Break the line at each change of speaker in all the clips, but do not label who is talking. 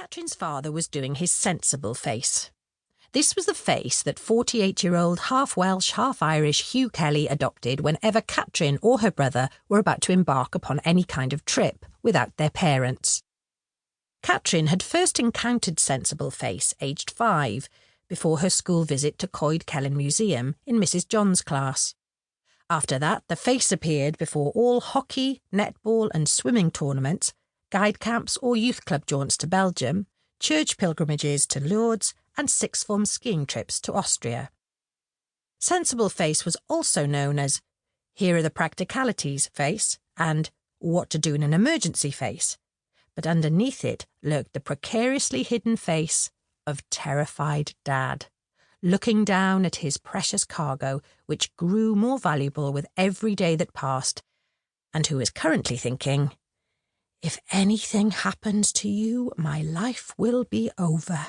Catrin's father was doing his sensible face. This was the face that 48-year-old half-Welsh, half-Irish Hugh Kelly adopted whenever Catrin or her brother were about to embark upon any kind of trip without their parents. Catrin had first encountered sensible face aged 5, before her school visit to Coed Celyn Museum in Mrs. John's class. After that, the face appeared before all hockey, netball and swimming tournaments, guide camps or youth club jaunts to Belgium, church pilgrimages to Lourdes and sixth form skiing trips to Austria. Sensible face was also known as here are the practicalities face and what to do in an emergency face, but underneath it lurked the precariously hidden face of terrified Dad, looking down at his precious cargo, which grew more valuable with every day that passed, and who is currently thinking, "If anything happens to you, my life will be over."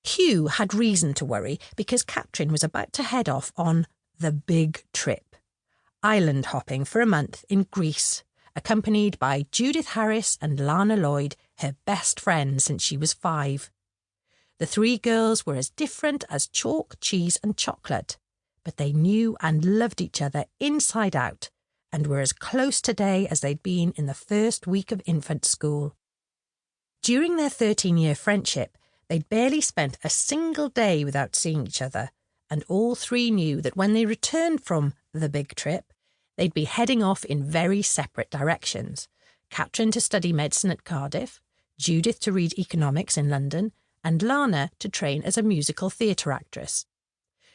Hugh had reason to worry because Catrin was about to head off on the big trip, island hopping for a month in Greece, accompanied by Judith Harris and Lana Lloyd, her best friend since she was 5. The 3 girls were as different as chalk, cheese and chocolate, but they knew and loved each other inside out and were as close today as they'd been in the first week of infant school. During their 13-year friendship, they'd barely spent a single day without seeing each other, and all 3 knew that when they returned from the big trip, they'd be heading off in very separate directions. Catrin to study medicine at Cardiff, Judith to read economics in London, and Lana to train as a musical theatre actress.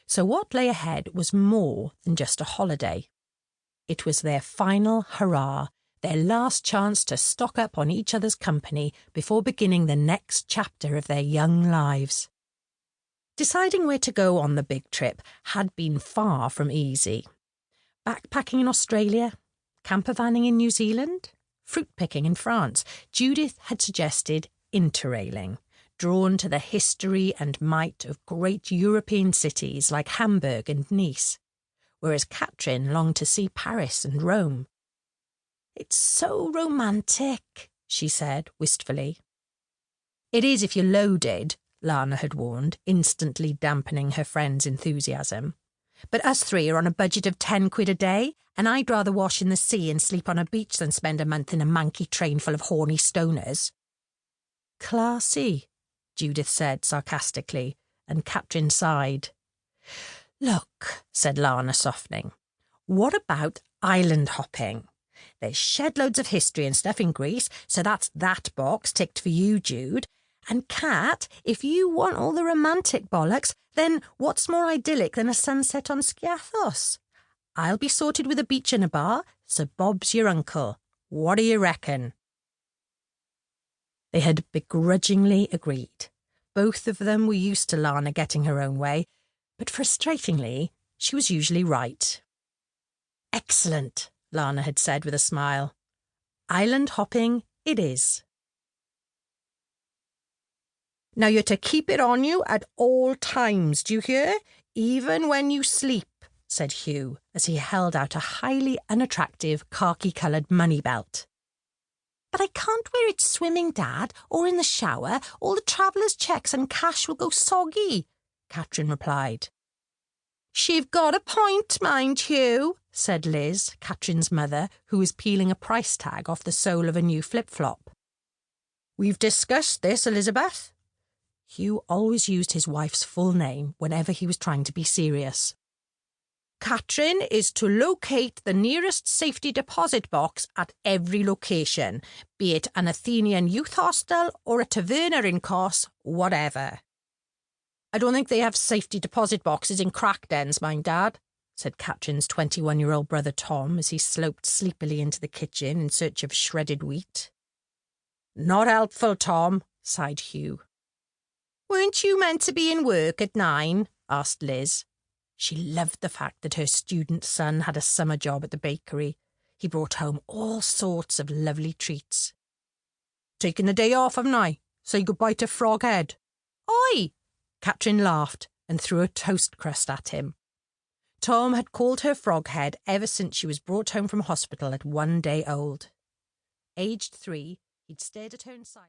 So what lay ahead was more than just a holiday. It was their final hurrah, their last chance to stock up on each other's company before beginning the next chapter of their young lives. Deciding where to go on the big trip had been far from easy. Backpacking in Australia, campervanning in New Zealand, fruit picking in France, Judith had suggested interrailing, drawn to the history and might of great European cities like Hamburg and Nice, whereas Catrin longed to see Paris and Rome. "It's so romantic," she said wistfully. "It is if you're loaded," Lana had warned, instantly dampening her friend's enthusiasm. "But us 3 are on a budget of 10 quid a day, and I'd rather wash in the sea and sleep on a beach than spend a month in a manky train full of horny stoners." "Classy," Judith said sarcastically, and Catrin sighed. "Look," said Lana, softening, "what about island hopping? There's shed loads of history and stuff in Greece, so that's that box ticked for you, Jude. And Cat, if you want all the romantic bollocks, then what's more idyllic than a sunset on Skiathos? I'll be sorted with a beach and a bar, so Bob's your uncle. What do you reckon?" They had begrudgingly agreed. Both of them were used to Lana getting her own way, but frustratingly, she was usually right. "Excellent," Lana had said with a smile. "Island hopping it is." "Now you're to keep it on you at all times, do you hear? Even when you sleep," said Hugh, as he held out a highly unattractive khaki-coloured money belt. "But I can't wear it swimming, Dad, or in the shower. All the traveller's checks and cash will go soggy," Catrin replied. "She've got a point, mind you," said Liz, Catrin's mother, who was peeling a price tag off the sole of a new flip-flop. "We've discussed this, Elizabeth." Hugh always used his wife's full name whenever he was trying to be serious. "Catrin is to locate the nearest safety deposit box at every location, be it an Athenian youth hostel or a taverna in Kos, whatever." "I don't think they have safety deposit boxes in crack dens, mind, Dad," said Catrin's 21-year-old brother Tom as he sloped sleepily into the kitchen in search of shredded wheat. "Not helpful, Tom," sighed Hugh. "Weren't you meant to be in work at 9? Asked Liz. She loved the fact that her student son had a summer job at the bakery. He brought home all sorts of lovely treats. "Taking the day off, haven't I? Say goodbye to Froghead." "Oi!" Catrin laughed and threw a toast crust at him. Tom had called her Froghead ever since she was brought home from hospital at 1 day old. Aged 3, he'd stared at her in silence.